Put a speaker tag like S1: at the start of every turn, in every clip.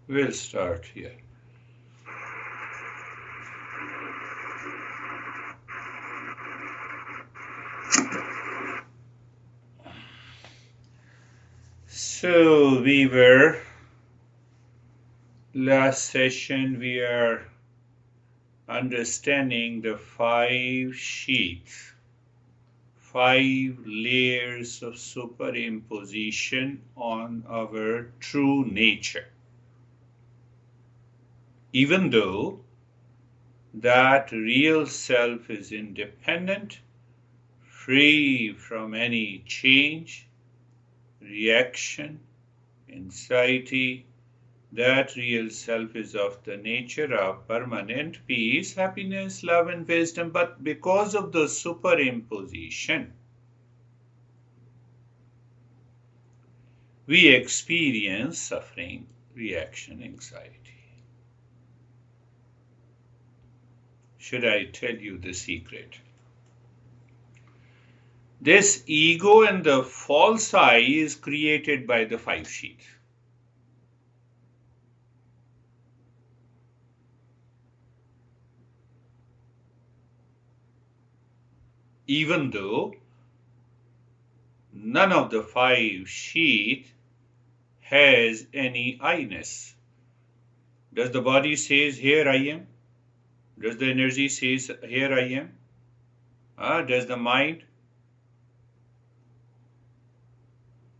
S1: We'll start here. So last session we are understanding the 5 sheets, 5 layers of superimposition on our true nature. Even though that real self is independent, free from any change, reaction, anxiety, that real self is of the nature of permanent peace, happiness, love, and wisdom, but because of the superimposition, we experience suffering, reaction, anxiety. Should I tell you the secret? This ego and the false I is created by the 5 sheets. Even though none of the 5 sheets has any I-ness. Does the body says, here I am? Does the energy says, here I am? Does the mind?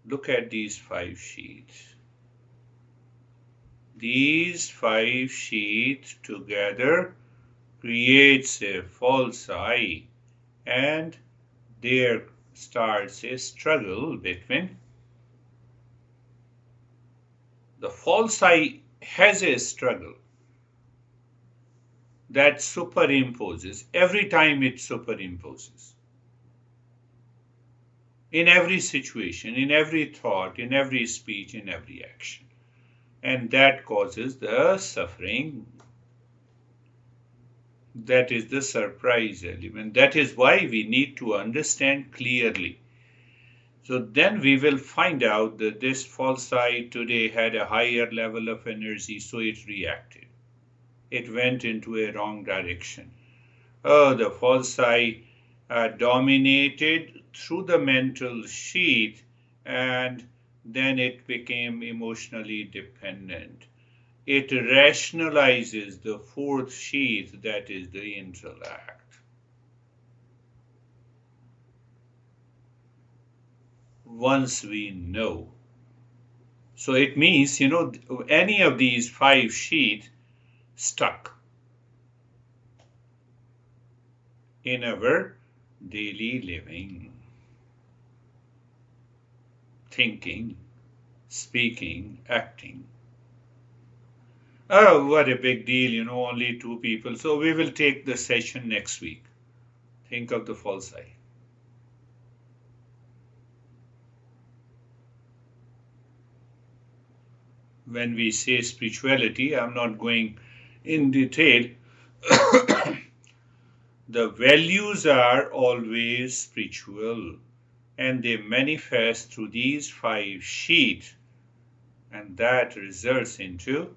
S1: Look at these 5 sheets. These 5 sheets together creates a false I, and there starts a struggle between. The false I has a struggle that superimposes. Every time it superimposes. In every situation, in every thought, in every speech, in every action. And that causes the suffering. That is the surprise element. That is why we need to understand clearly. So then we will find out that this false I today had a higher level of energy, so it reacted. It went into a wrong direction. The false I dominated through the mental sheath, and then it became emotionally dependent. It rationalizes the 4th sheath, that is the intellect. Once we know. So it means, any of these 5 sheaths stuck in our daily living, thinking, speaking, acting. Oh, what a big deal, only 2 people. So we will take the session next week. Think of the false I. When we say spirituality, I'm not going in detail. The values are always spiritual, and they manifest through these 5 sheets, and that results into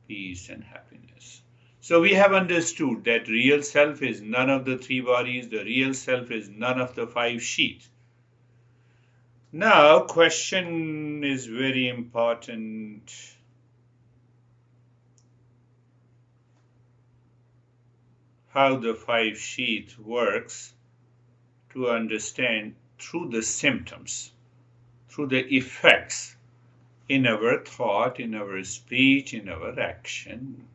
S1: peace and happiness. So we have understood that real self is none of the 3 bodies, the real self is none of the 5 sheets. Now, question is very important. How the 5 sheet works to understand through the symptoms, through the effects in our thought, in our speech, in our action.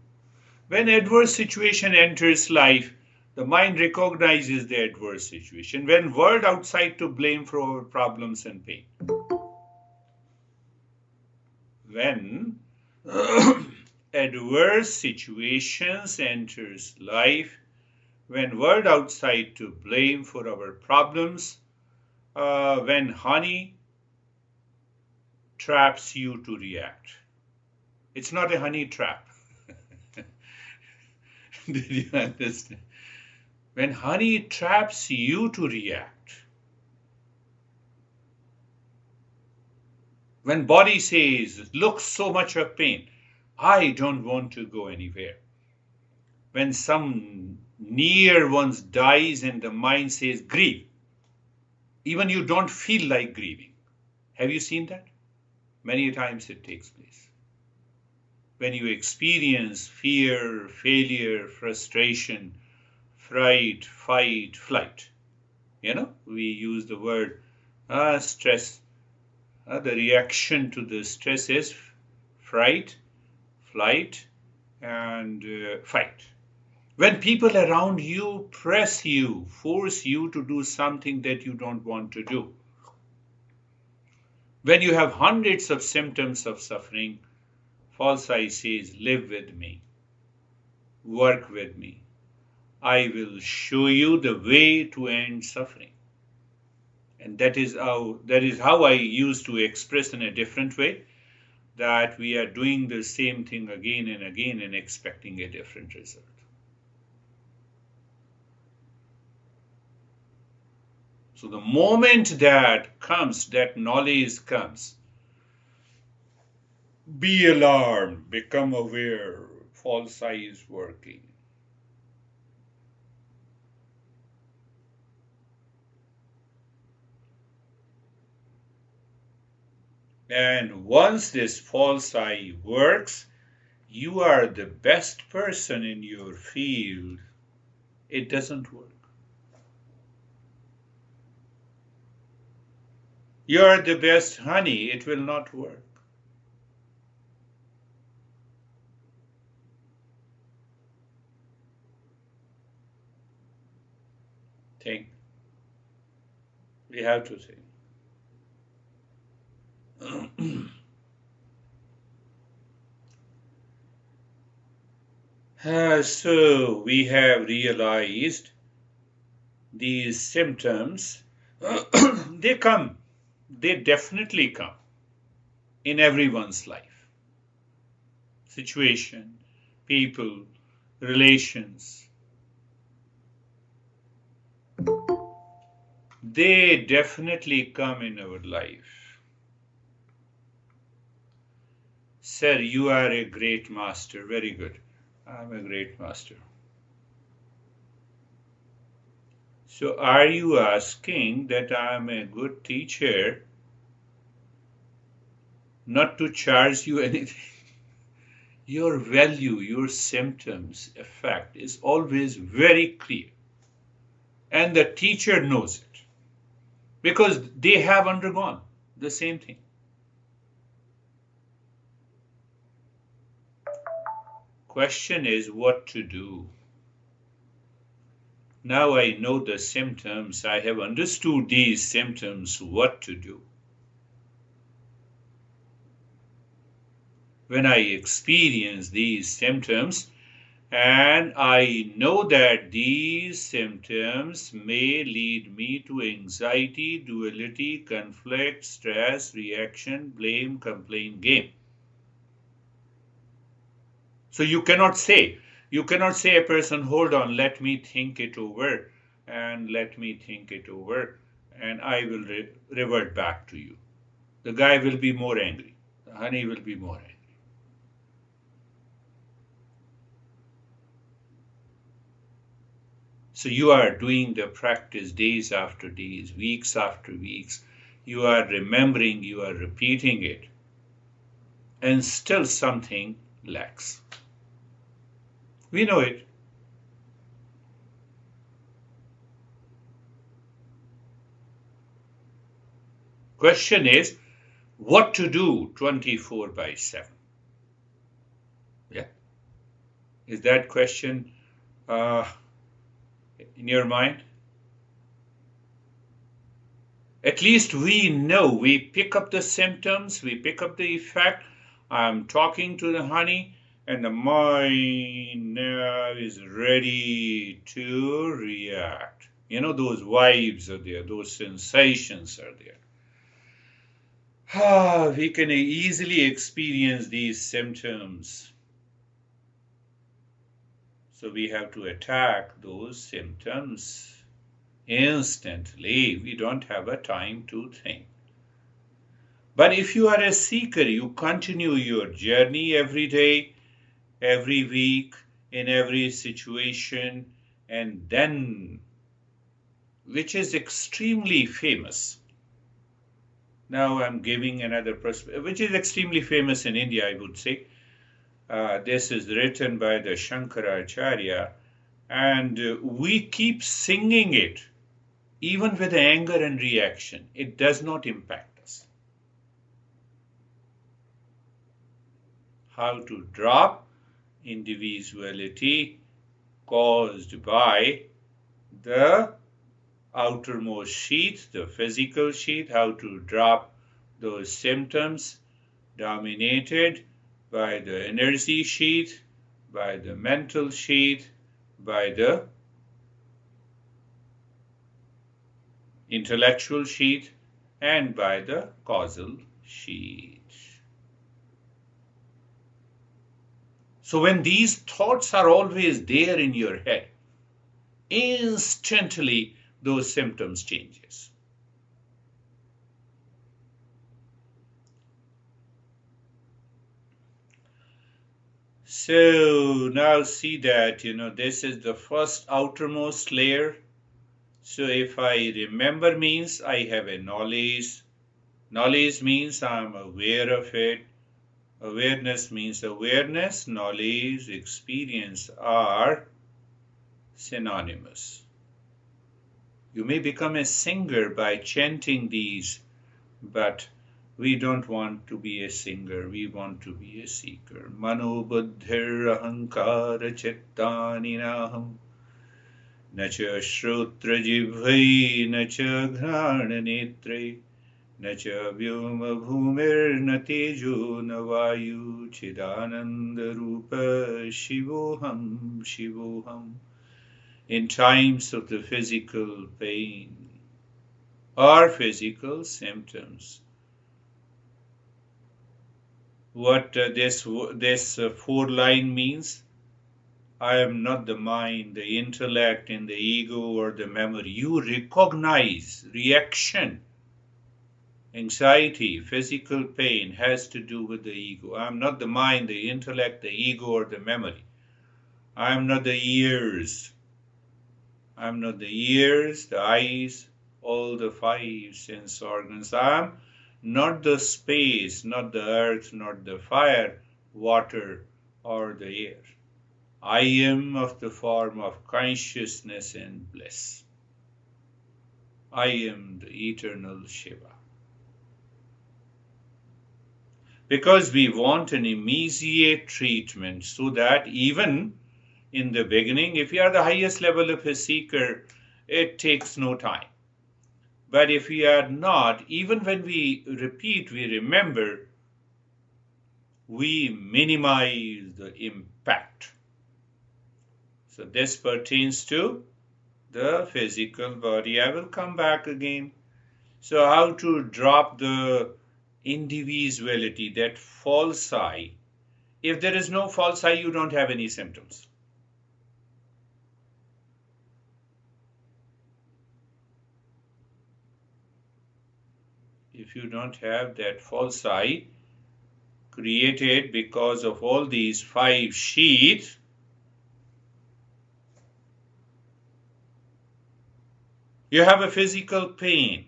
S1: When adverse situation enters life, the mind recognizes the adverse situation. When world outside to blame for our problems and pain. When adverse situations enters life, when world outside to blame for our problems, when honey traps you to react. It's not a honey trap. Did you understand? When honey traps you to react, when body says, look, so much of pain, I don't want to go anywhere. When some near one dies and the mind says, grieve, even you don't feel like grieving. Have you seen that? Many times it takes place. When you experience fear, failure, frustration, fright, fight, flight, we use the word stress. The reaction to the stress is fright, flight, and fight. When people around you press you, force you to do something that you don't want to do. When you have hundreds of symptoms of suffering, false I says, live with me, work with me. I will show you the way to end suffering. And that is how I used to express in a different way that we are doing the same thing again and again and expecting a different result. So the moment that comes, that knowledge comes, be alarmed, become aware, false I is working. And once this false I works, you are the best person in your field. It doesn't work. You are the best honey. It will not work. Think. We have to think. So we have realized these symptoms, they come, they definitely come in everyone's life. Situation, people, relations. They definitely come in our life. Sir, you are a great master. Very good. I'm a great master. So are you asking that I'm a good teacher not to charge you anything? Your value, your symptoms, effect is always very clear. And the teacher knows it because they have undergone the same thing. Question is what to do. Now I know the symptoms. I have understood these symptoms, what to do. When I experience these symptoms, and I know that these symptoms may lead me to anxiety, duality, conflict, stress, reaction, blame, complaint, game. So you cannot say a person, hold on, let me think it over, and I will revert back to you. The guy will be more angry. The honey will be more angry. So you are doing the practice days after days, weeks after weeks. You are remembering, you are repeating it, and still something lacks. We know it. Question is, what to do 24/7? Yeah. Is that question in your mind? At least we know, we pick up the symptoms, we pick up the effect. I'm talking to the honey, and the mind now is ready to react. Those vibes are there, those sensations are there. We can easily experience these symptoms. So we have to attack those symptoms instantly. We don't have a time to think. But if you are a seeker, you continue your journey every day, every week, in every situation, and then, which is extremely famous. Now I'm giving another perspective, which is extremely famous in India, I would say. This is written by the Shankaracharya, and we keep singing it, even with anger and reaction. It does not impact us. How to drop individuality caused by the outermost sheath, the physical sheath, how to drop those symptoms dominated by the energy sheath, by the mental sheath, by the intellectual sheath, and by the causal sheath. So when these thoughts are always there in your head, instantly those symptoms changes. So now see that, this is the first outermost layer. So if I remember means I have a knowledge. Knowledge means I'm aware of it. Awareness means awareness. Knowledge, experience are synonymous. You may become a singer by chanting these, but we don't want to be a singer, we want to be a seeker. Mano buddhir ahankara chittaninaham nacha shrotra jibhai nacha ghrana netre nacha vyoma bhumir natejo navayu chidananda rupa shivoham shivoham. In times of the physical pain or physical symptoms, what this four line means: I am not the mind, the intellect, and the ego or the memory. You recognize reaction, anxiety, physical pain has to do with the ego. I am not the mind, the intellect, the ego, or the memory. I am not the ears. I am not the ears, the eyes, all the five sense organs. I am not the space, not the earth, not the fire, water, or the air. I am of the form of consciousness and bliss. I am the eternal Shiva. Because we want an immediate treatment, so that even in the beginning, if you are the highest level of a seeker, it takes no time. But if we are not, even when we repeat, we remember, we minimize the impact. So this pertains to the physical body. I will come back again. So how to drop the individuality, that false I. If there is no false I, you don't have any symptoms. If you don't have that false I created because of all these five sheaths, you have a physical pain,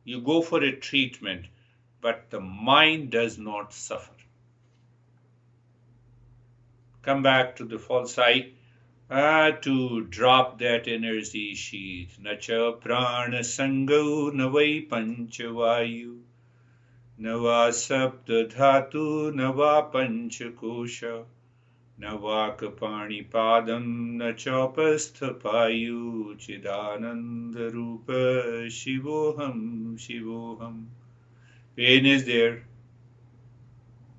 S1: you go for a treatment, but the mind does not suffer. Come back to the false I. To drop that energy sheath. Nacha prana sango navai panchavayu nava sapta dhatu nava panchakosha nava kapani padam nachapasthapayu chidananda rupa shivoham shivoham. Pain is there.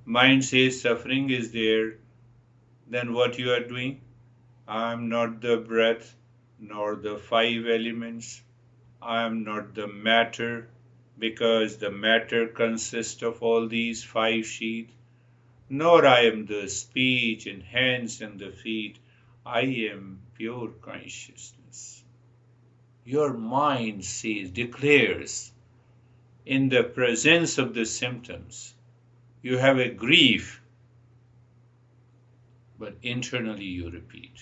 S1: Mind says suffering is there. Then what you are doing? I am not the breath, nor the five elements. I am not the matter, because the matter consists of all these five sheaths. Nor I am the speech and hands and the feet. I am pure consciousness. Your mind says, declares, in the presence of the symptoms, you have a grief, but internally you repeat.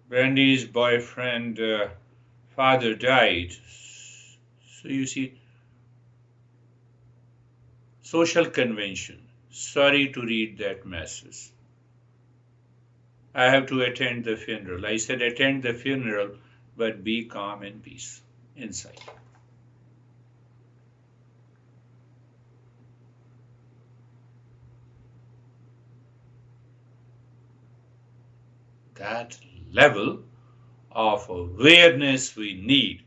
S1: Brandy's boyfriend, father died. So you see, social convention. Sorry to read that message. I have to attend the funeral. I said, attend the funeral, but be calm and peace inside. That level of awareness we need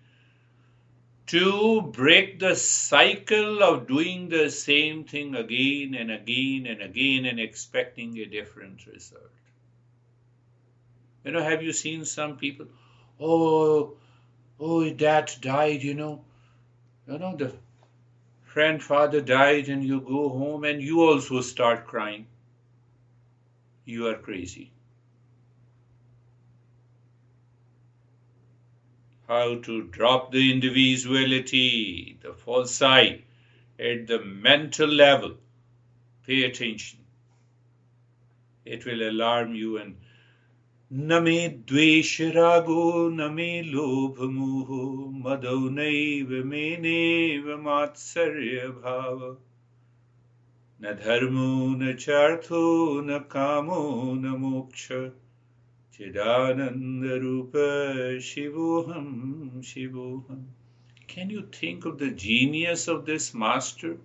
S1: to break the cycle of doing the same thing again and again and again and expecting a different result. Have you seen some people? Oh, dad died, the grandfather died, and you go home and you also start crying. You are crazy. How to drop the individuality, the false I, at the mental level. Pay attention. It will alarm you. And Name dvesh rago, name lobh moho, madho naiva meneva matsarya bhava. Na dharmo, na chartho, na kamo, na moksha. Chidananda Rupa Shivoham Shivoham. Can you think of the genius of this master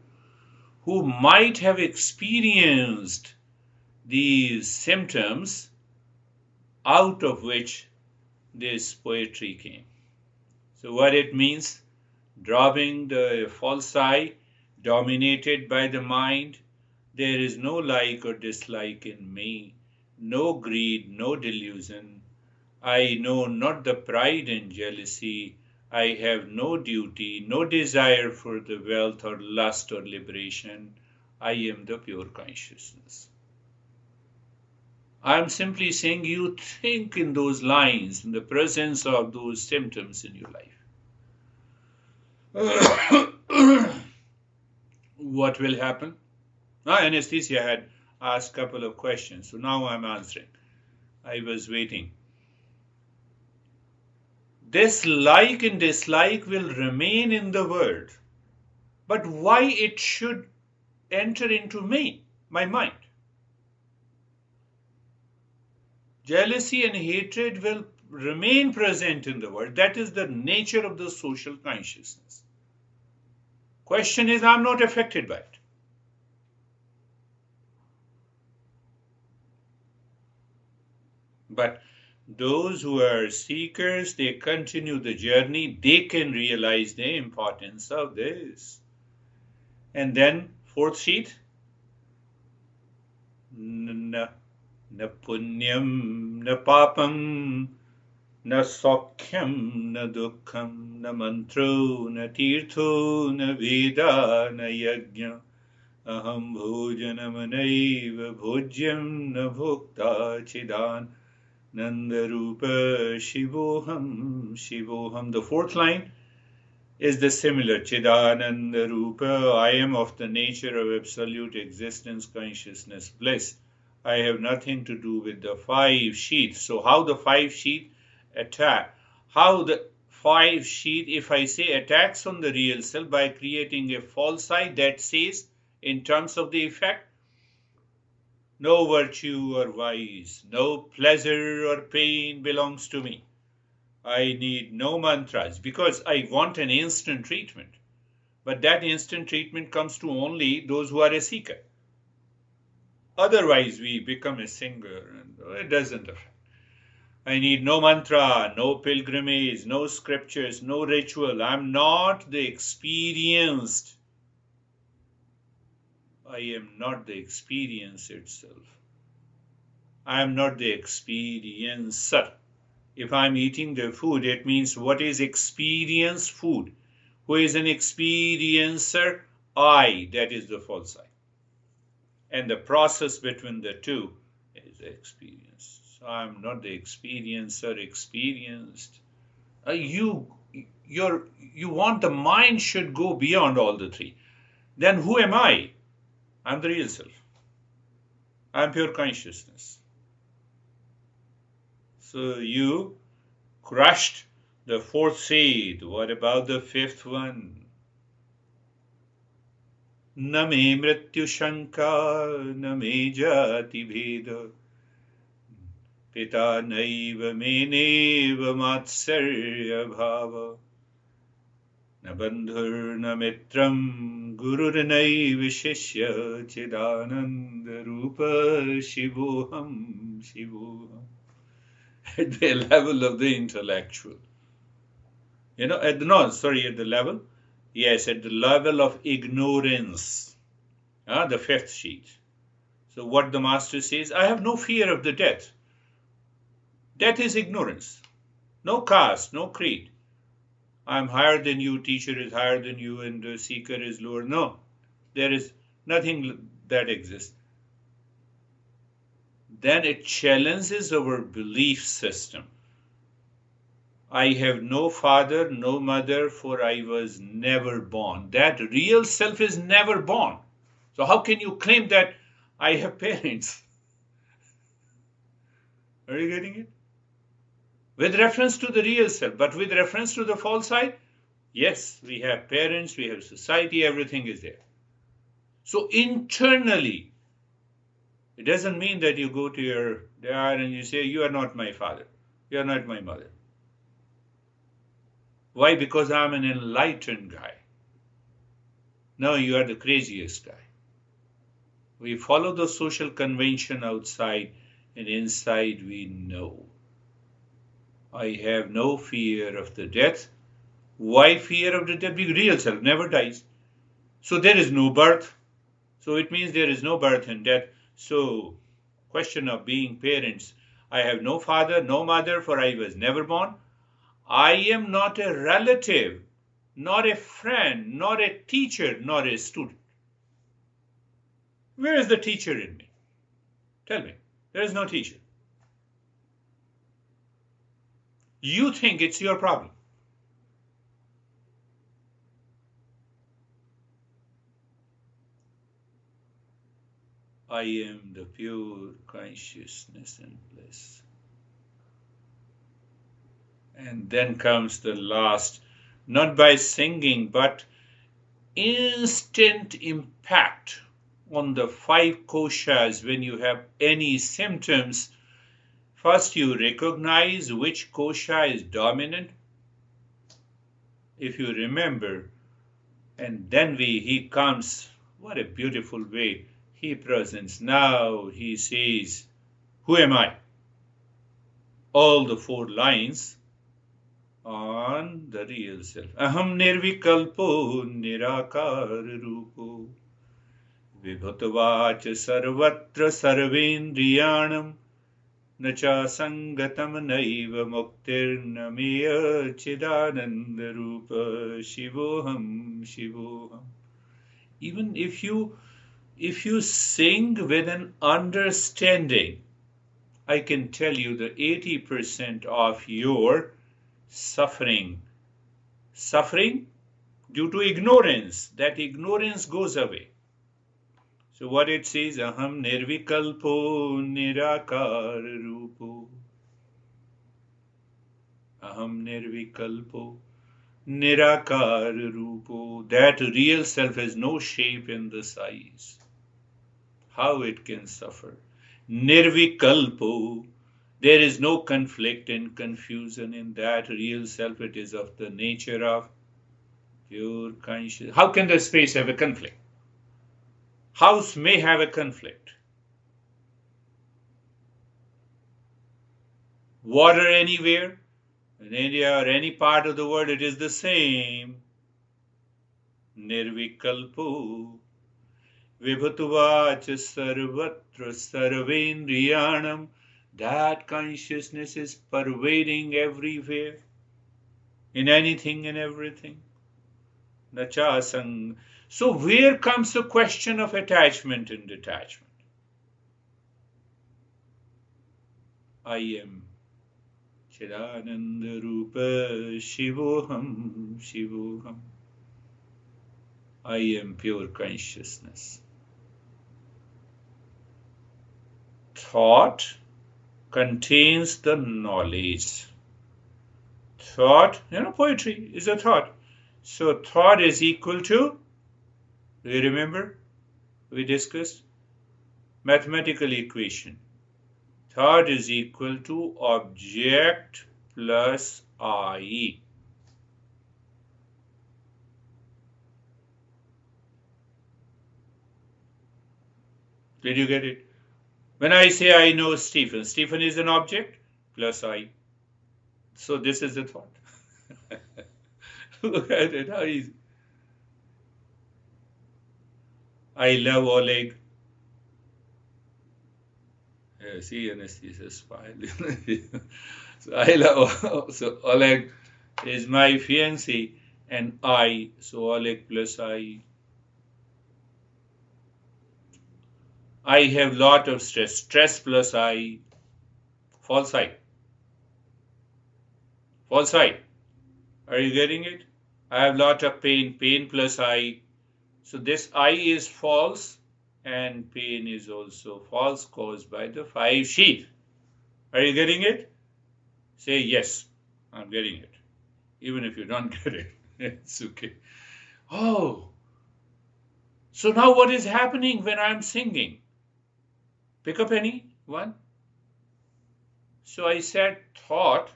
S1: who might have experienced these symptoms out of which this poetry came? So what it means, dropping the false I dominated by the mind, there is no like or dislike in me. No greed, no delusion. I know not the pride and jealousy. I have no duty, no desire for the wealth or lust or liberation. I am the pure consciousness. I am simply saying you think in those lines, in the presence of those symptoms in your life. What will happen? Anesthesia had asked a couple of questions, so now I'm answering. I was waiting. This like and dislike will remain in the world, but why it should enter into me, my mind? Jealousy and hatred will remain present in the world. That is the nature of the social consciousness. Question is, I'm not affected by it. But those who are seekers, they continue the journey, they can realize the importance of this. And then, fourth sheet. Na punyam, na papam, na sokyam, na dukkham, na mantro, na tirtho, na veda, na yajna. Aham bhojanam naiva bhojyam, na bhokta chidan. Nandarupa Shivoham Shivoham. The fourth line is the similar. Chidananda Rupa, I am of the nature of absolute existence, consciousness, bliss. I have nothing to do with the five sheaths. So how the five sheath attack? How the five sheath, if I say attacks on the real self by creating a false I that says in terms of the effect, no virtue or vice, no pleasure or pain belongs to me. I need no mantras because I want an instant treatment. But that instant treatment comes to only those who are a seeker. Otherwise, we become a singer and it doesn't affect. I need no mantra, no pilgrimage, no scriptures, no ritual. I'm not the experienced. I am not the experience itself. I am not the experiencer. If I'm eating the food, it means what is experience food? Who is an experiencer? I, that is the false I. And the process between the two is experience. So I'm not the experiencer experienced. You want the mind should go beyond all the three. Then who am I? I'm the real self. I'm pure consciousness. So you crushed the fourth seed. What about the fifth one? Na me mrityu shanka, na me jati bheda. Pita naiva me neva matsarya bhava. Na bandhur na mitram gurur naiva shishya chidananda rupa shivoham shivoham. At the level of the intellectual. At the level? Yes, at the level of ignorance. The fifth sheet. So what the master says, I have no fear of the death. Death is ignorance. No caste, no creed. I'm higher than you, teacher is higher than you, and the seeker is lower. No, there is nothing that exists. Then it challenges our belief system. I have no father, no mother, for I was never born. That real self is never born. So how can you claim that I have parents? Are you getting it? With reference to the real self, but with reference to the false side, yes, we have parents, we have society, everything is there. So internally, it doesn't mean that you go to your dad and you say, you are not my father, you are not my mother. Why? Because I'm an enlightened guy. No, you are the craziest guy. We follow the social convention outside, and inside we know. I have no fear of the death. Why fear of the death? Because real self never dies. So there is no birth. So it means there is no birth and death. So, question of being parents. I have no father, no mother, for I was never born. I am not a relative, not a friend, not a teacher, not a student. Where is the teacher in me? Tell me. There is no teacher. You think it's your problem. I am the pure consciousness and bliss. And then comes the last, not by singing, but instant impact on the 5 koshas when you have any symptoms. First, you recognize which kosha is dominant, if you remember, and then he comes, what a beautiful way, he presents. Now he says, who am I? All the 4 lines on the real self. Aham nirvikalpo nirakar rupo vibhutavach sarvatra sarvendriyanam nacha sangatam naiva muktir namiya chidananda rupa shivoham shivoham. Even if you sing with an understanding, I can tell you that 80% of your suffering due to ignorance, that ignorance goes away. So what it says, aham nirvikalpo nirakar rupo. Aham nirvikalpo nirakar rupo. That real self has no shape and the size. How it can suffer? Nirvikalpo. There is no conflict and confusion in that real self. It is of the nature of pure consciousness. How can the space have a conflict? House may have a conflict. Water anywhere, in India or any part of the world, it is the same. Nirvikalpo. Vibhutuvach sarvatra sarvendriyanam. That consciousness is pervading everywhere, in anything and everything. Nachasang. So where comes the question of attachment and detachment? I am Chidananda Rupa Shivoham Shivoham. I am pure consciousness. Thought contains the knowledge. Thought, poetry is a thought. So thought is equal to, do you remember? We discussed mathematical equation. Thought is equal to object plus I. Did you get it? When I say I know Stephen, Stephen is an object plus I. So this is the thought. Look at it, how easy. I love Oleg. See, anesthesia smile. So I love, so Oleg is my fiancé, and I, so Oleg plus I. I have lot of stress. Stress plus I. False I. False I. Are you getting it? I have lot of pain. Pain plus I. So this I is false, and pain is also false, caused by the 5 sheath. Are you getting it? Say yes, I'm getting it. Even if you don't get it, it's okay. Oh, so now what is happening when I'm singing? Pick up any one. So I said thought,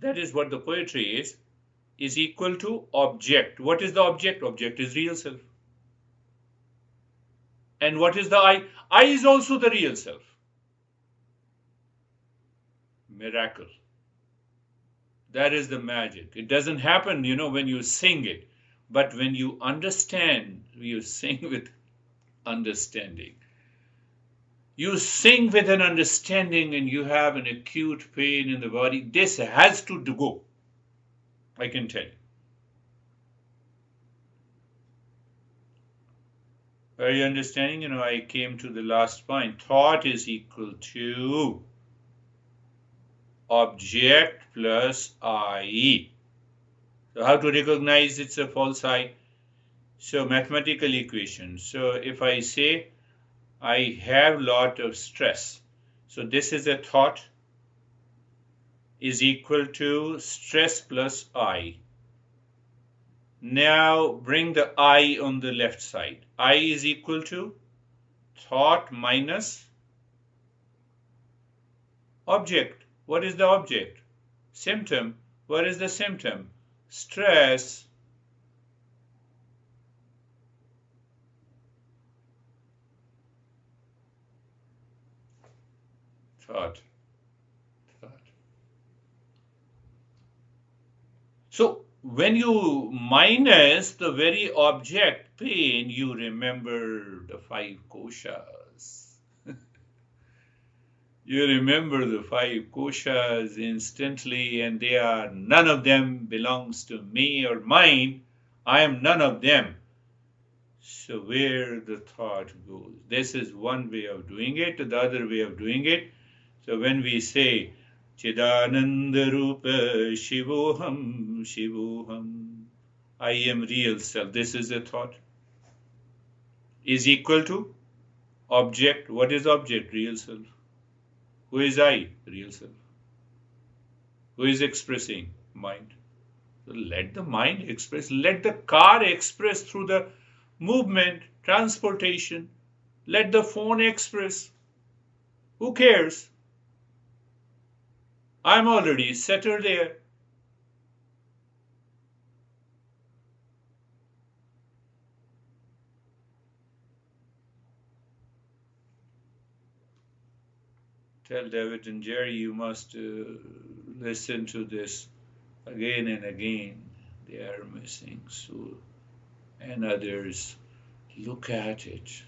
S1: that is what the poetry is equal to object. What is the object? Object is real self. And what is the I? I is also the real self. Miracle. That is the magic. It doesn't happen, when you sing it. But when you understand, you sing with understanding. You sing with an understanding and you have an acute pain in the body. This has to go. I can tell you. Are you understanding? I came to the last point. Thought is equal to object plus I. So how to recognize it's a false I? So mathematical equation. So if I say I have lot of stress, so this is a thought is equal to stress plus I. Now bring the I on the left side. I is equal to thought minus object. What is the object? Symptom. What is the symptom? Stress. Thought. So when you minus the very object pain, you remember the 5 koshas. You remember the 5 koshas instantly, and they are, none of them belongs to me or mine. I am none of them. So where the thought goes, this is one way of doing it. The other way of doing it, so when we say Chidananda Rupa Shivoham Shivoham, I am real self, this is a thought, is equal to object. What is object? Real self. Who is I? Real self. Who is expressing? Mind. So let the mind express. Let the car express through the movement, transportation. Let the phone express. Who cares? I'm already settled there. Tell David and Jerry you must listen to this again and again. They are missing. So, and others, look at it.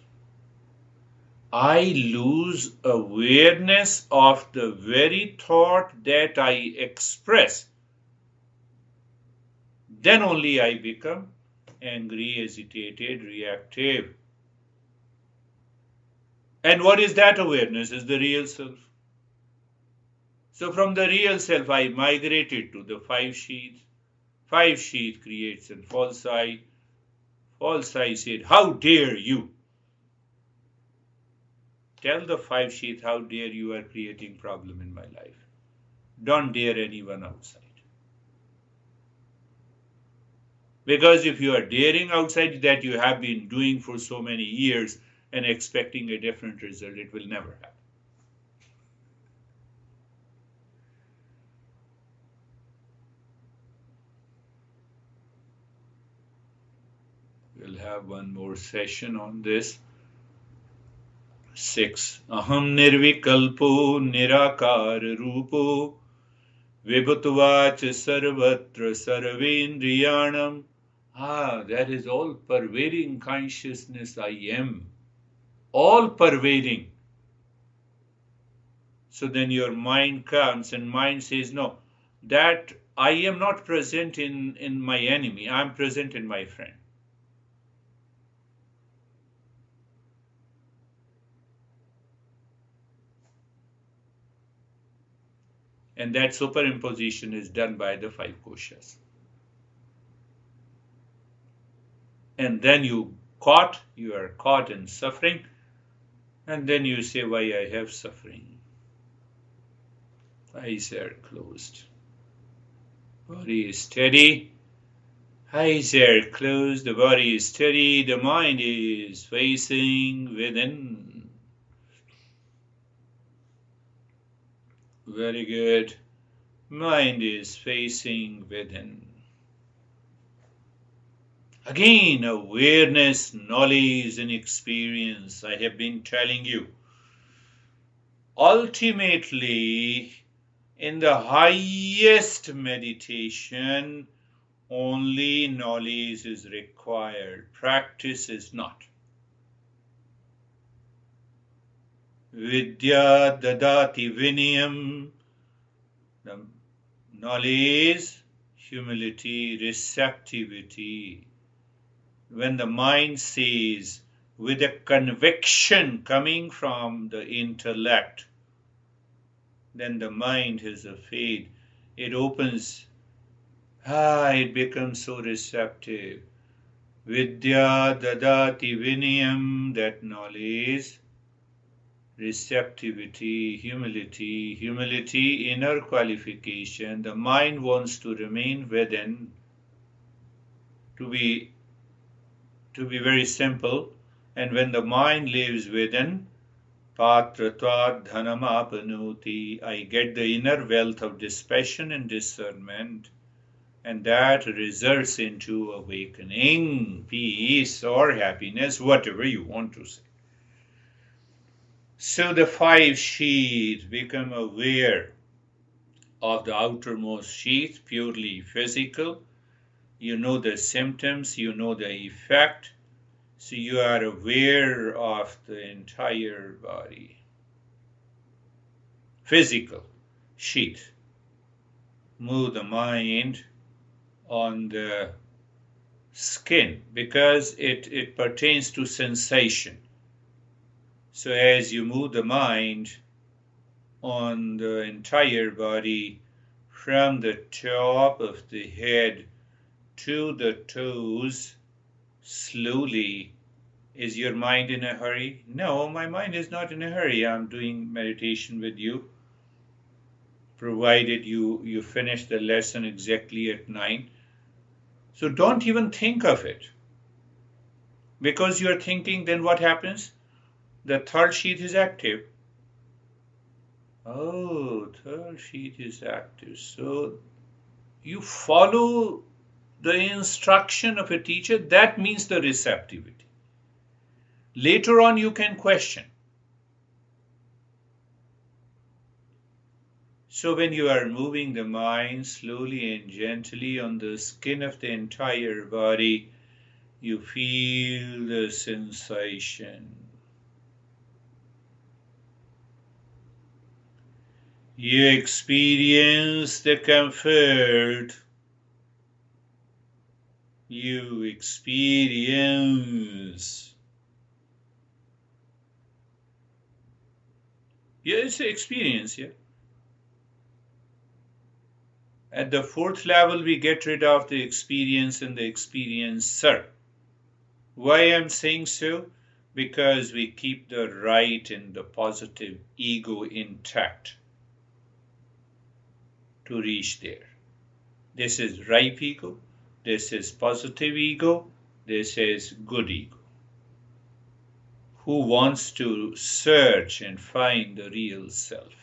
S1: I lose awareness of the very thought that I express. Then only I become angry, agitated, reactive. And what is that awareness? Is the real self. So from the real self, I migrated to the five sheath. Five sheath creates a false I. False I said, how dare you? Tell the five sheath, how dare you are creating problem in my life. Don't dare anyone outside. Because if you are daring outside that you have been doing for so many years and expecting a different result, it will never happen. We'll have one more session on this. 6. Aham nirvikalpo nirakar rupo vibhutvac sarvatra sarvendriyanam. That is all pervading consciousness I am. All pervading. So then your mind comes and mind says, no, that I am not present in my enemy. I am present in my friend. And that superimposition is done by the five koshas. And then you are caught in suffering, and then you say, why I have suffering? Eyes are closed. Body is steady. Eyes are closed. The body is steady. The mind is facing within. Very good. Mind is facing within. Again, awareness, knowledge, and experience. I have been telling you. Ultimately, in the highest meditation, only knowledge is required. Practice is not. Vidya dadati vinayam. The knowledge, humility, receptivity. When the mind sees with a conviction coming from the intellect, then the mind has a faith. It opens. It becomes so receptive. Vidya dadati vinayam, that knowledge, receptivity, humility, inner qualification. The mind wants to remain within, to be very simple. And when the mind lives within, patratvat dhanamapanuti, I get the inner wealth of dispassion and discernment, and that results into awakening, peace, or happiness, whatever you want to say. So the five sheaths become aware of the outermost sheath, purely physical. You know the symptoms, you know the effect, so you are aware of the entire body. Physical sheath. Move the mind on the skin because it pertains to sensation. So as you move the mind on the entire body from the top of the head to the toes, slowly. Is your mind in a hurry? No, my mind is not in a hurry. I'm doing meditation with you, provided you finish the lesson exactly at 9. So don't even think of it. Because you're thinking, then what happens? The third sheath is active. Third sheath is active. So you follow the instruction of a teacher. That means the receptivity. Later on, you can question. So when you are moving the mind slowly and gently on the skin of the entire body, you feel the sensation. You experience the comfort. You experience. Yeah, it's an experience, yeah. At the fourth level, we get rid of the experience and the experiencer. Why I'm saying so? Because we keep the right and the positive ego intact to reach there. This is ripe ego, this is positive ego, this is good ego. Who wants to search and find the real self.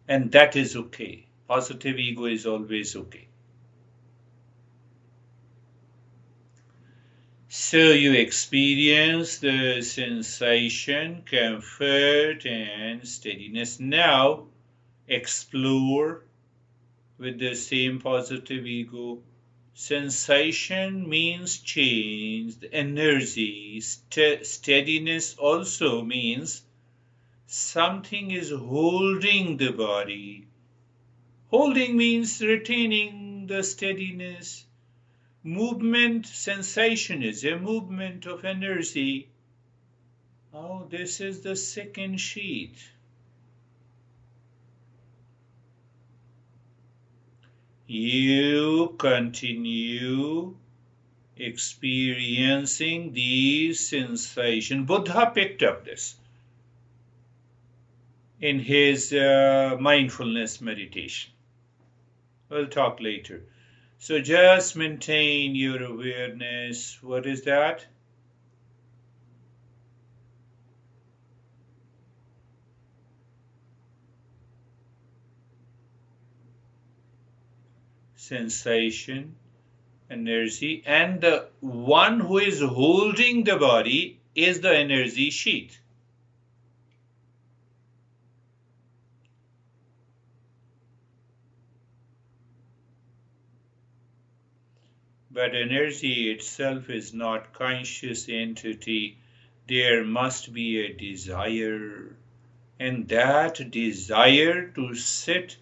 S1: And that is okay. Positive ego is always okay. So you experience the sensation, comfort, and steadiness. Now explore with the same positive ego. Sensation means change, the energy. Steadiness also means something is holding the body. Holding means retaining the steadiness. Movement, sensation is a movement of energy. Oh, this is the second sheet. You continue experiencing these sensations. Buddha picked up this in his mindfulness meditation. We'll talk later. So just maintain your awareness. What is that? Sensation, energy, and the one who is holding the body is the energy sheet. But energy itself is not conscious entity. There must be a desire, and that desire to sit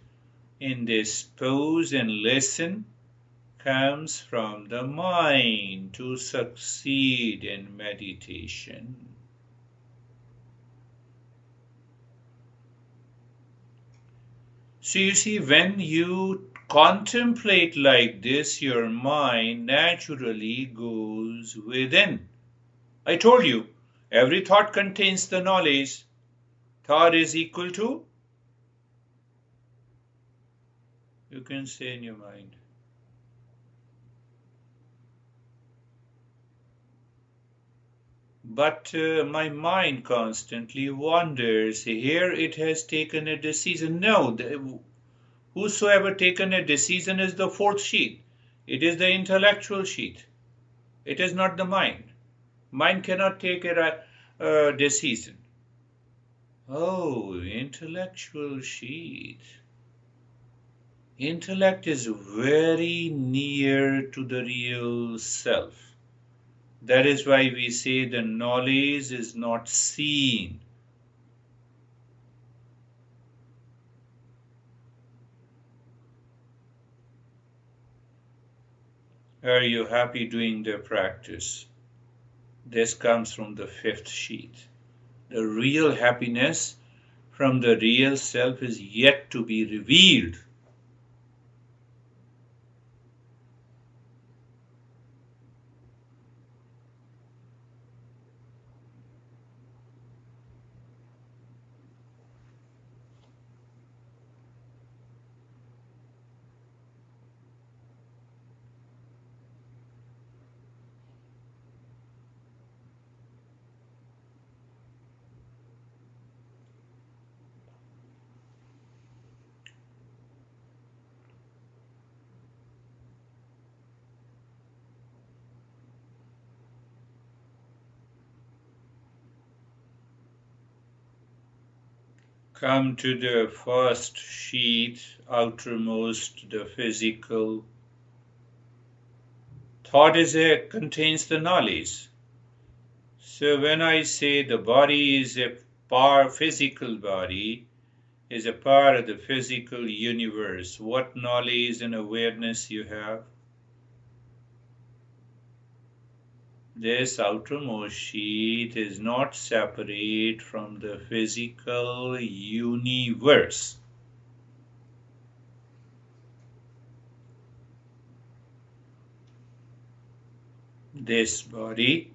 S1: in this pose and listen comes from the mind to succeed in meditation. So you see, when you contemplate like this, your mind naturally goes within. I told you, every thought contains the knowledge. Thought is equal to, you can say in your mind. But my mind constantly wanders. Here it has taken a decision. No, whosoever taken a decision is the fourth sheet. It is the intellectual sheet. It is not the mind. Mind cannot take a decision. Oh, intellectual sheet. Intellect is very near to the real self. That is why we say the knowledge is not seen. Are you happy doing the practice? This comes from the fifth sheet. The real happiness from the real self is yet to be revealed. Come to the first sheet, outermost, the physical. Thought contains the knowledge. So when I say the body is physical body, is a part of the physical universe, what knowledge and awareness you have? This outermost sheet is not separate from the physical universe. This body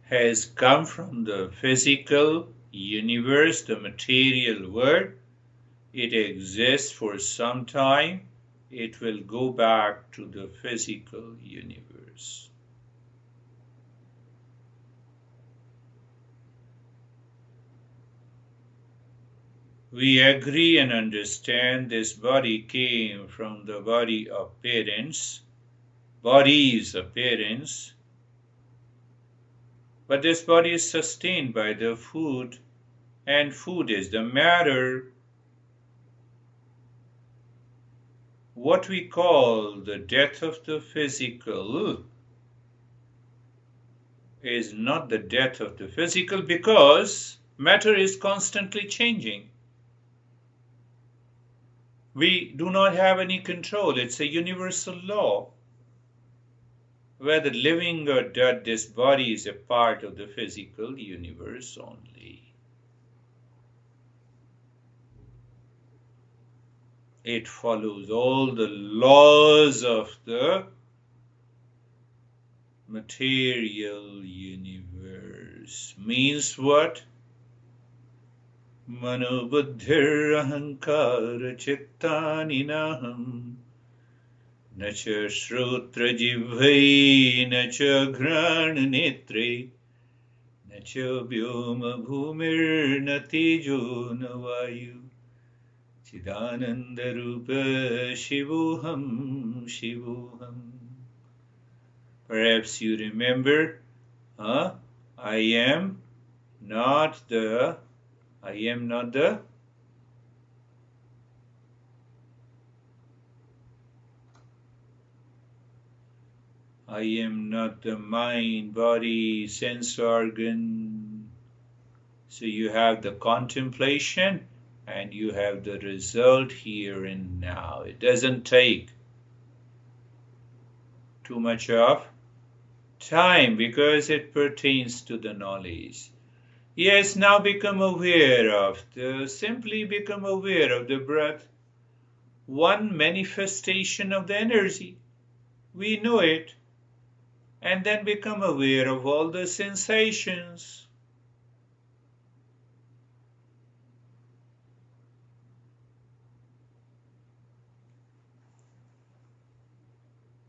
S1: has come from the physical universe, the material world. It exists for some time. It will go back to the physical universe. We agree and understand this body came from the body of parents, bodies of parents, but this body is sustained by the food, and food is the matter. What we call the death of the physical is not the death of the physical because matter is constantly changing. We do not have any control. It's a universal law. Whether living or dead, this body is a part of the physical universe only. It follows all the laws of the material universe. Means what? Mano buddhir ahankara chittani naham nacha shrotra jivhai nacha ghrana netre nacha vyoma bhumir natijo navayu chidananda rupa shivoham shivoham. Perhaps you remember, I am not the I am not the mind, body, sense organ. So you have the contemplation and you have the result here and now. It doesn't take too much of time because it pertains to the knowledge. Yes, now become aware of simply become aware of the breath. One manifestation of the energy. We know it. And then become aware of all the sensations.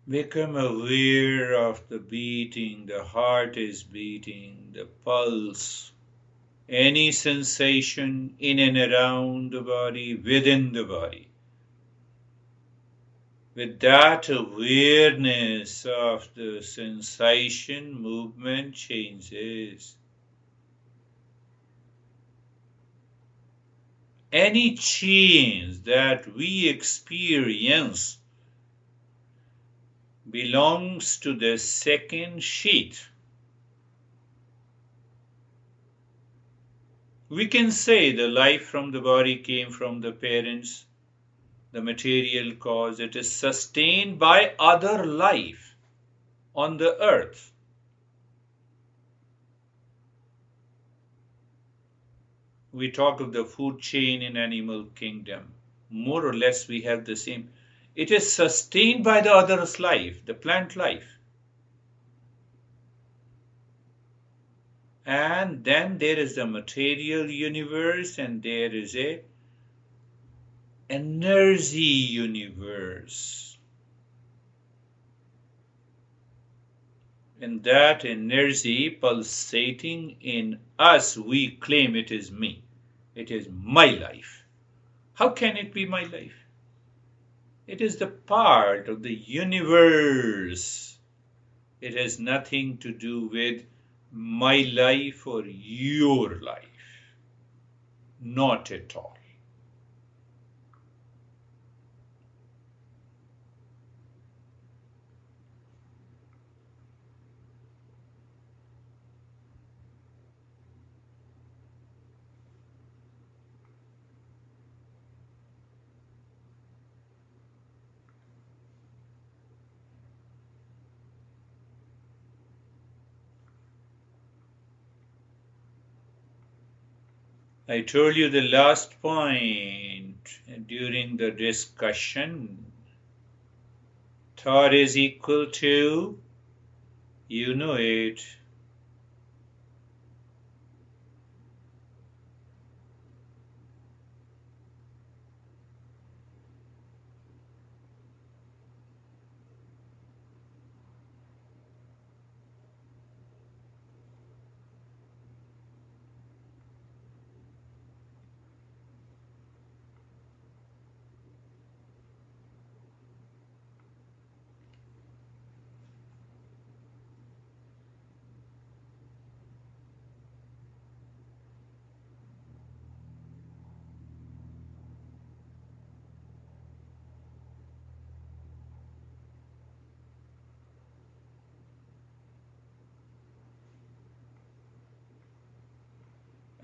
S1: Become aware of the beating, the heart is beating, the pulse. Any sensation in and around the body, within the body. With that awareness of the sensation, movement changes. Any change that we experience belongs to the second sheet. We can say the life from the body came from the parents, the material cause. It is sustained by other life on the earth. We talk of the food chain in animal kingdom. More or less we have the same. It is sustained by the other's life, the plant life. And then there is the material universe and there is a energy universe. And that energy pulsating in us, we claim it is me. It is my life. How can it be my life? It is the part of the universe. It has nothing to do with my life or your life. Not at all. I told you the last point during the discussion. Thought is equal to You know it.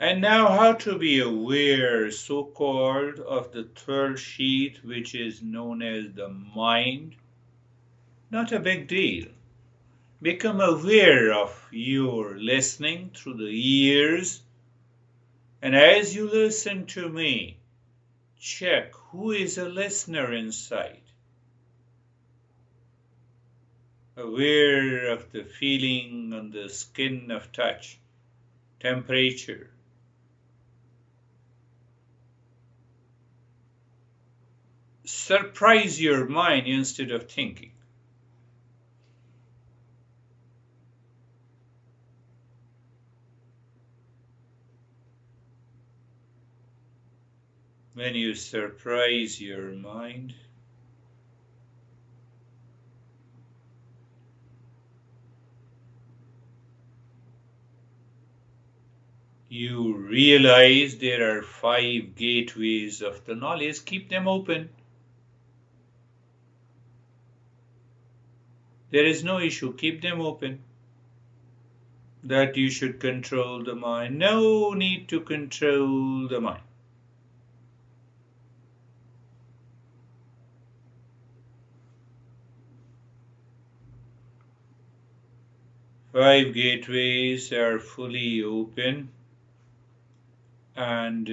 S1: And now how to be aware, so-called, of the third sheath, which is known as the mind. Not a big deal. Become aware of your listening through the ears. And as you listen to me, check who is a listener inside. Aware of the feeling on the skin of touch, temperature. Surprise your mind instead of thinking. When you surprise your mind, you realize there are 5 gateways of the knowledge. Keep them open. There is no issue. Keep them open. That you should control the mind. No need to control the mind. Five gateways are fully open, and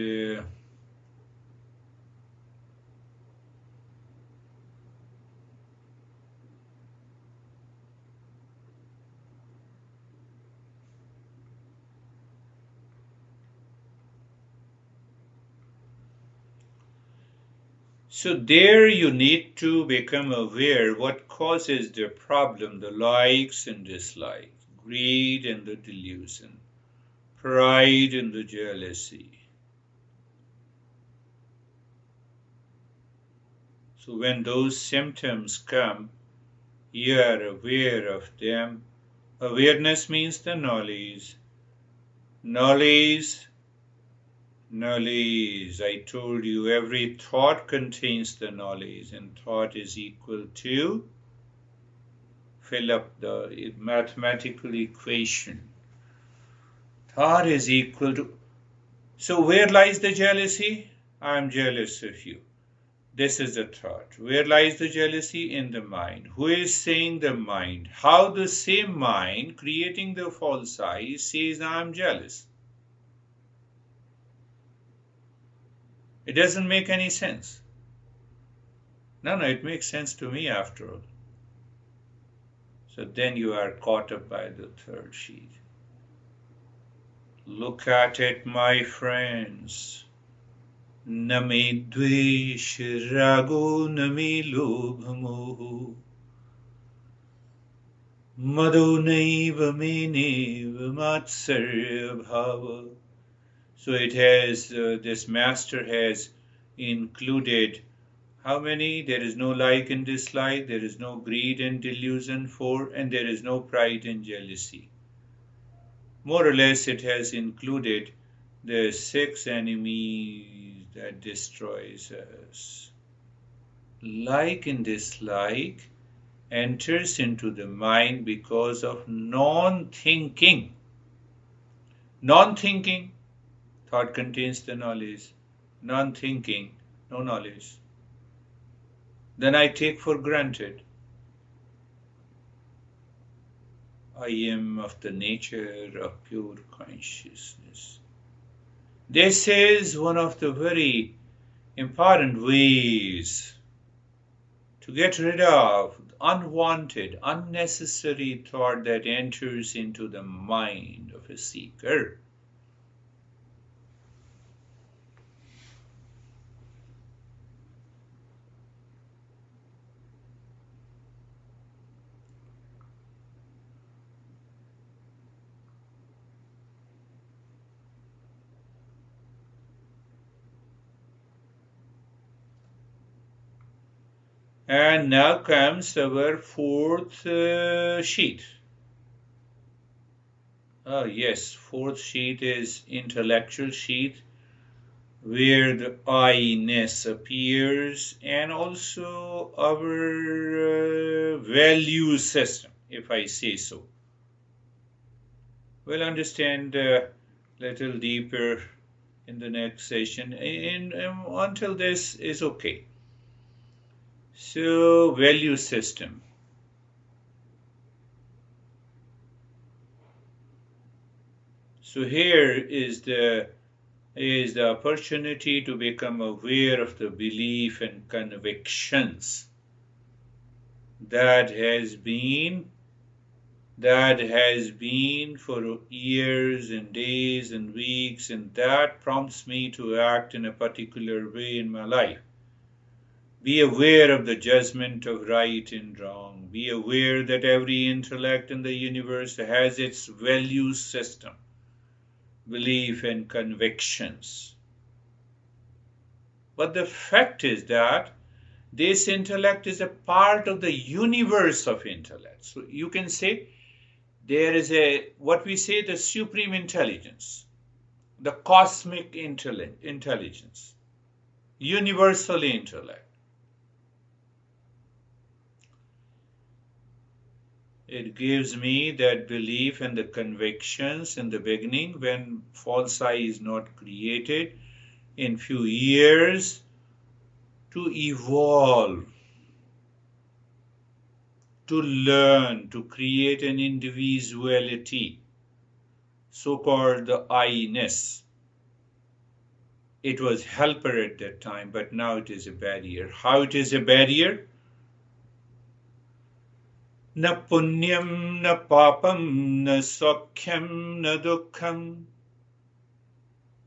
S1: so there you need to become aware what causes the problem, the likes and dislikes, greed and the delusion, pride and the jealousy. So when those symptoms come, you are aware of them. Awareness means the knowledge. Knowledge. I told you every thought contains the knowledge, and thought is equal to, fill up the mathematical equation. Thought is equal to, so where lies the jealousy? I am jealous of you. This is the thought. Where lies the jealousy? In the mind. Who is saying the mind? How the same mind creating the false I says I am jealous? It doesn't make any sense. No, it makes sense to me after all. So then you are caught up by the third sheet. Look at it, my friends. न मे द्वेष रागो न मे लोभ मोह मदो नैव मेनेव मात्सर्य भाव. So it has, this master has included how many? There is no like and dislike, there is no greed and delusion, 4, and there is no pride and jealousy. More or less it has included the 6 enemies that destroys us. Like and dislike enters into the mind because of non-thinking. Non-thinking, thought contains the knowledge. Non-thinking, no knowledge. Then I take for granted. I am of the nature of pure consciousness. This is one of the very important ways to get rid of unwanted, unnecessary thought that enters into the mind of a seeker. And now comes our fourth sheet. Oh, yes, fourth sheet is intellectual sheet, where the I-ness appears, and also our value system, if I say so. We'll understand a little deeper in the next session. Until this is okay. So, value system. So here is the opportunity to become aware of the belief and convictions that has been for years and days and weeks, and that prompts me to act in a particular way in my life. Be aware of the judgment of right and wrong. Be aware that every intellect in the universe has its value system, belief and convictions. But the fact is that this intellect is a part of the universe of intellect. So you can say there is what we say, the supreme intelligence, the cosmic intelligence, universal intellect. It gives me that belief and the convictions in the beginning when false I is not created, in few years, to evolve, to learn, to create an individuality, so-called the I-ness. It was helper at that time, but now it is a barrier. How it is a barrier? Na punyam, na papam, na sokhyam, na dukkham.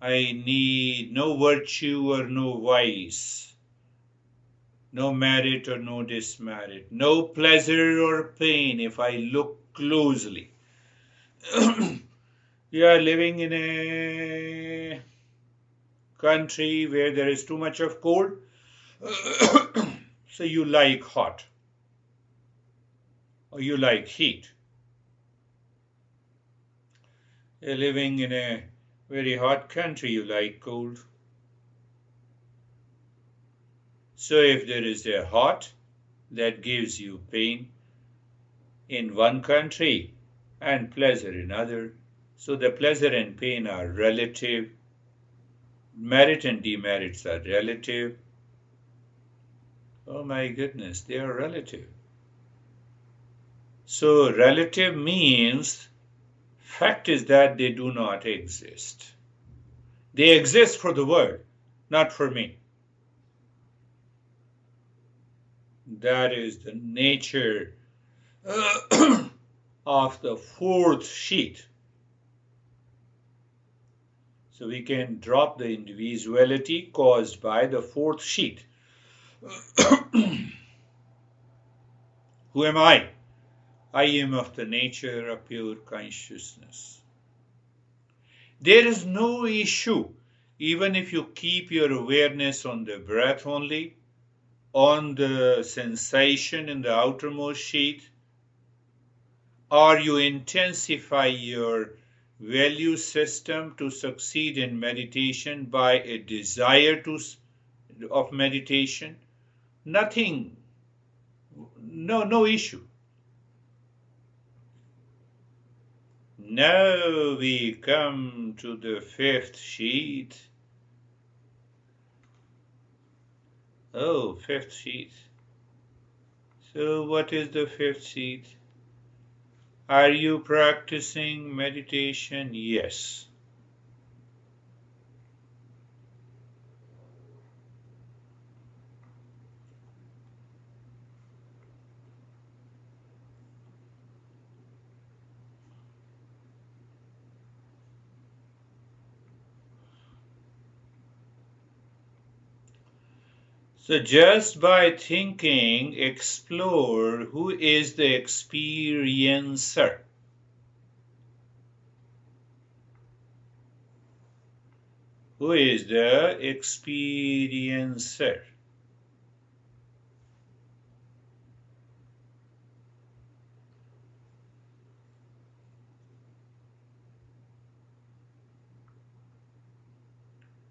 S1: I need no virtue or no vice, no merit or no dismerit, no pleasure or pain if I look closely. You are living in a country where there is too much of cold, so you like hot, or you like heat. You're living in a very hot country, you like cold. So if there is a hot that gives you pain in one country and pleasure in other, so the pleasure and pain are relative, merit and demerits are relative. Oh my goodness, they are relative. So relative means, fact is that they do not exist. They exist for the world, not for me. That is the nature of the fourth sheet. So we can drop the individuality caused by the fourth sheet. Who am I? I am of the nature of pure consciousness. There is no issue, even if you keep your awareness on the breath only, on the sensation in the outermost sheet, or you intensify your value system to succeed in meditation by a desire of meditation, nothing, no issue. Now we come to the fifth sheet. Oh, fifth sheet. So what is the fifth sheet? Are you practicing meditation? Yes. So just by thinking, explore who is the experiencer. Who is the experiencer?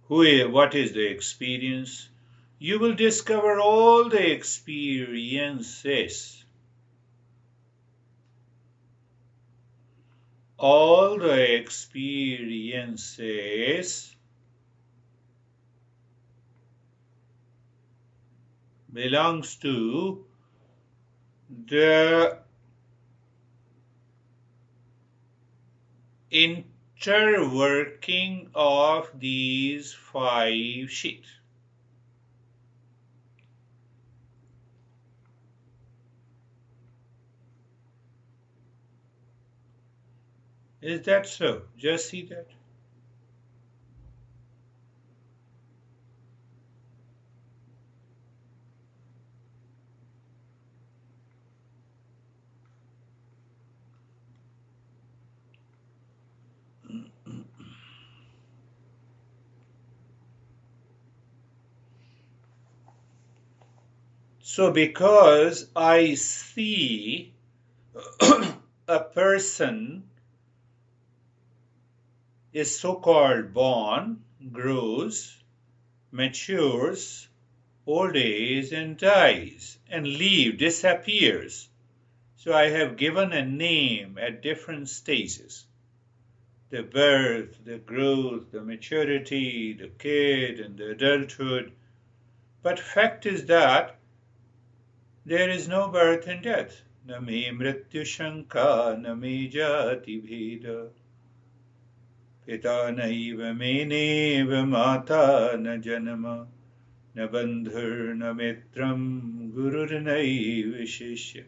S1: What is the experience? You will discover all the experiences. All the experiences belongs to the interworking of these 5 sheets. Is that so? Just see that. So because I see a person is so-called born, grows, matures, old age, and dies, and disappears. So I have given a name at different stages. The birth, the growth, the maturity, the kid, and the adulthood. But fact is that there is no birth and death. Na me mrityu shanka, na me jati bheda. Pita naiva me neva mata na janama. Na bandhur na mitram gurur naiva shishya.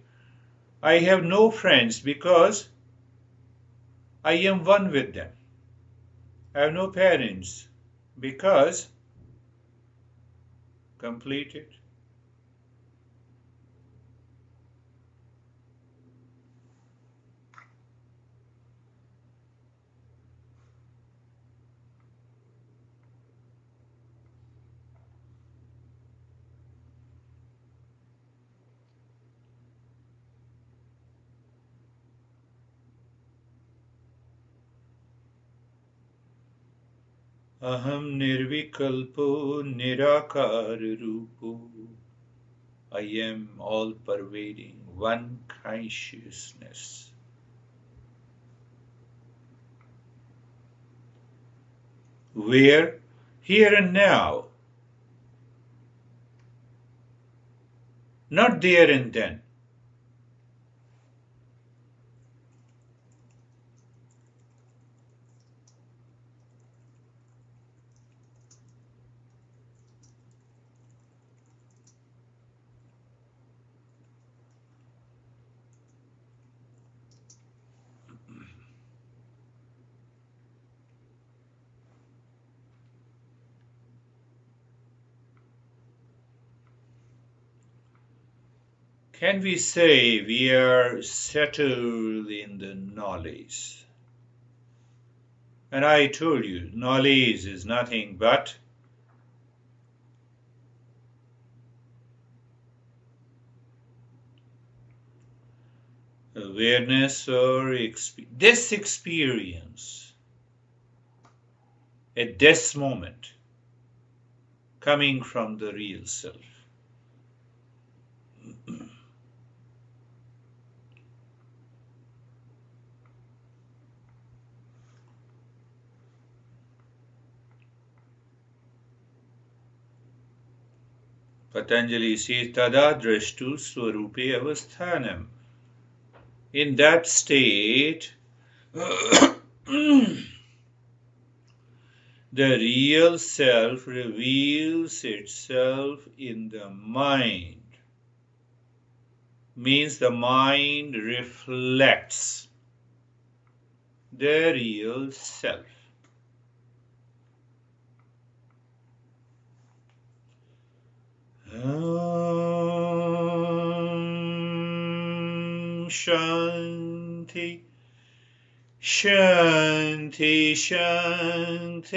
S1: I have no friends because I am one with them. I have no parents because completed. Aham nirvikalpo nirakar rupo. I am all pervading, one consciousness. Where? Here and now. Not there and then. Can we say we are settled in the knowledge? And I told you, knowledge is nothing but awareness or this experience at this moment coming from the real self. Patanjali says, Tada drashtu swarupe avasthanam. In that state, the real self reveals itself in the mind. Means the mind reflects the real self. Shanti, Shanti, Shanti.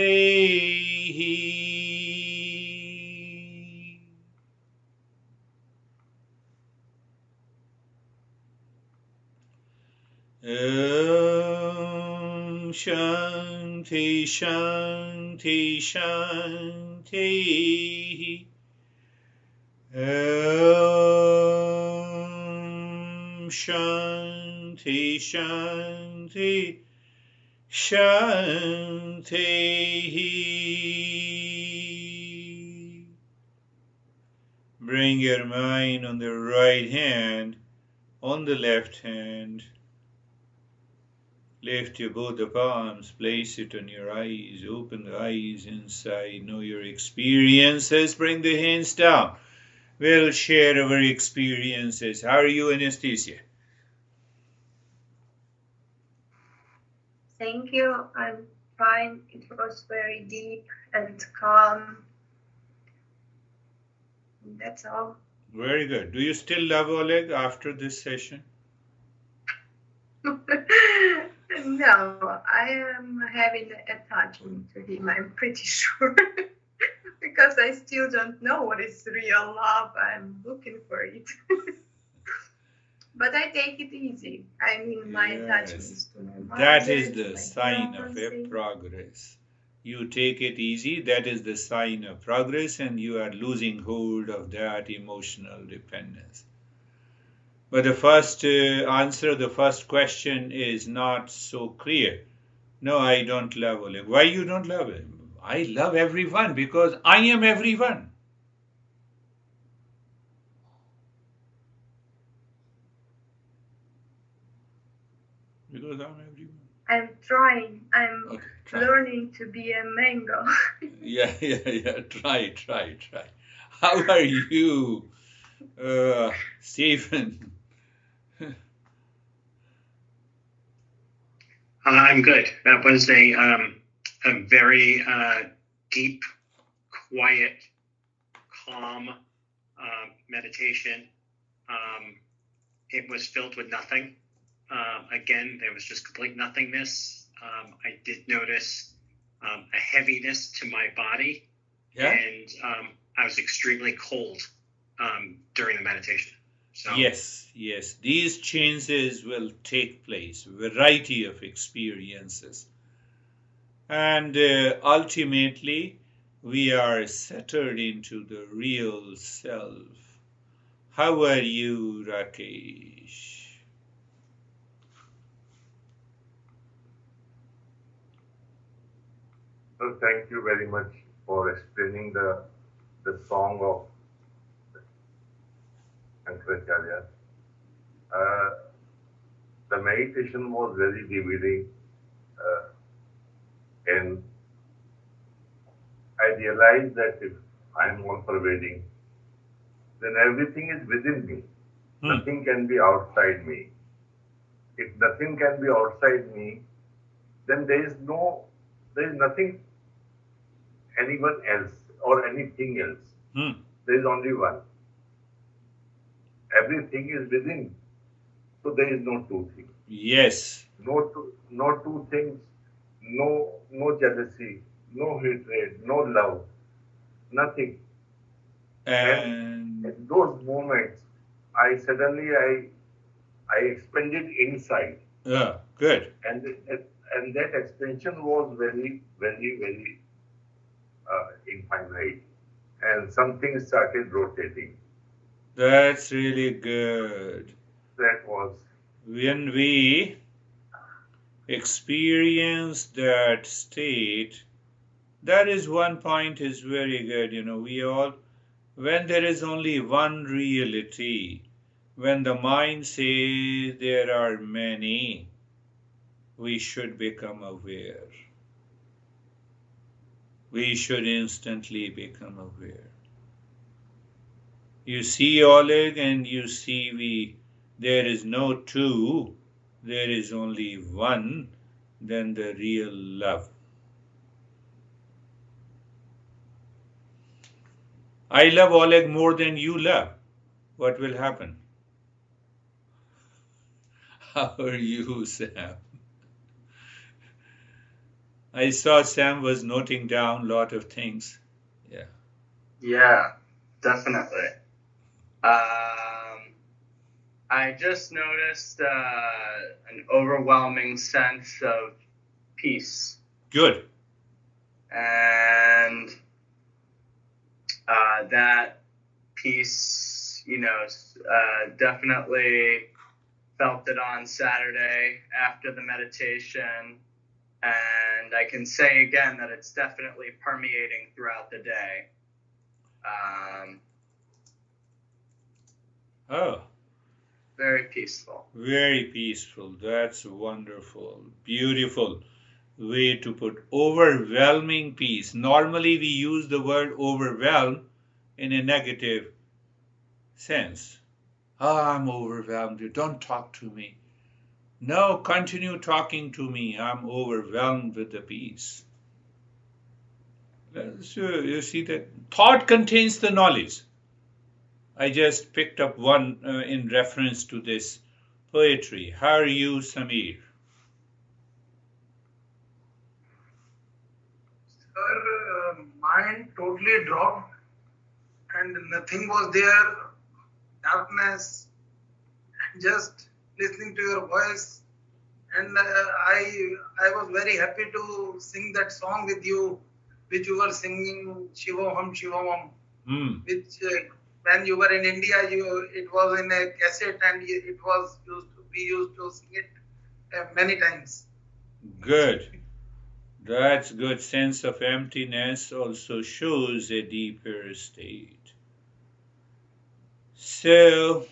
S1: Shanti, Shanti, Shanti. Shanti, Shanti, Shanti. Bring your mind on the right hand, on the left hand. Lift your both the palms, place it on your eyes, open the eyes inside, know your experiences, bring the hands down. We'll share our experiences. How are you, Anastasia?
S2: Thank you. I'm fine. It was very deep and calm. That's all.
S1: Very good. Do you still love Oleg after this session?
S2: No, I am having attachment to him, I'm pretty sure. Because I still don't know what is real love. I'm looking for it. But I take it easy. I mean, my attachments to my mother.
S1: That is the sign of a progress. You take it easy, that is the sign of progress, and you are losing hold of that emotional dependence. But the first answer, the first question is not so clear. No, I don't love Oleg. Why you don't love him? I love everyone because I am everyone. Because I'm everyone.
S2: I'm trying. I'm learning to be a mango.
S1: Yeah. Try. How are you, Stephen?
S3: I'm good. That was a very deep, quiet, calm meditation. It was filled with nothing. Again, there was just complete nothingness. I did notice a heaviness to my body, and I was extremely cold during the meditation. So.
S1: Yes. These changes will take place, variety of experiences. And ultimately, we are centered into the real self. How are you, Rakesh?
S4: Well, thank you very much for explaining the song of Shankaracharya. The meditation was very revealing, and I realized that if I am all pervading, then everything is within me. Nothing can be outside me. If nothing can be outside me, then there is nothing, anyone else or anything else. There is only one. Everything is within. So there is no two things.
S1: Yes.
S4: No two things, no jealousy, no hatred, no love, nothing. And in those moments, I expanded inside.
S1: Yeah, good.
S4: And that expansion was very, very, very infinite. And something started rotating.
S1: That's really good.
S4: That was.
S1: When we experience that state, that is one point is very good. When there is only one reality, when the mind says there are many, we should become aware. We should instantly become aware. You see Oleg and you see there is no two, there is only one, then the real love. I love Oleg more than you love. What will happen? How are you, Sam? I saw Sam was noting down a lot of things. Yeah.
S5: Yeah, definitely. I just noticed an overwhelming sense of peace.
S1: Good.
S5: And that peace, definitely felt it on Saturday after the meditation. And I can say again that it's definitely permeating throughout the day. Very peaceful.
S1: Very peaceful. That's wonderful. Beautiful way to put overwhelming peace. Normally we use the word overwhelm in a negative sense. I'm overwhelmed. Don't talk to me. No, continue talking to me. I'm overwhelmed with the peace. So you see that thought contains the knowledge. I just picked up one in reference to this poetry. How are you, Samir?
S6: Sir, mind totally dropped and nothing was there. Darkness, just listening to your voice. And I was very happy to sing that song with you, which you were singing, Shivoham, Shivoham, which when you were in India, it was in a cassette and we used to sing it many times.
S1: Good. That's good. Sense of emptiness also shows a deeper state. So,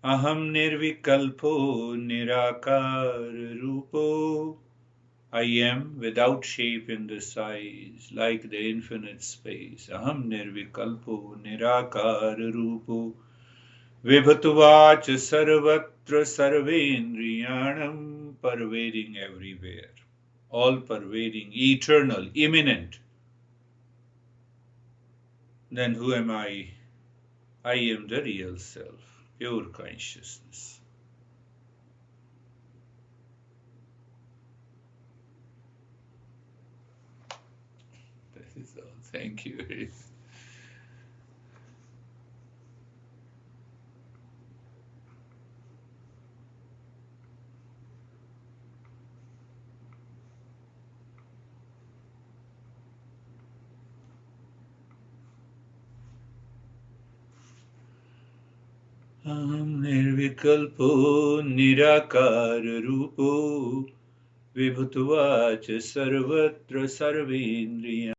S1: aham nirvikalpo nirakar rupo. I am without shape in the size, like the infinite space. Aham nirvikalpo nirakar rupo. Vibhatuvacha sarvatra sarvendriyanam, pervading everywhere, all pervading, eternal, immanent. Then who am I? I am the real self, pure consciousness. That is all. Thank you. Aham nirvikalpo nirakar rupo vibhutuvacha sarvatra sarvendriya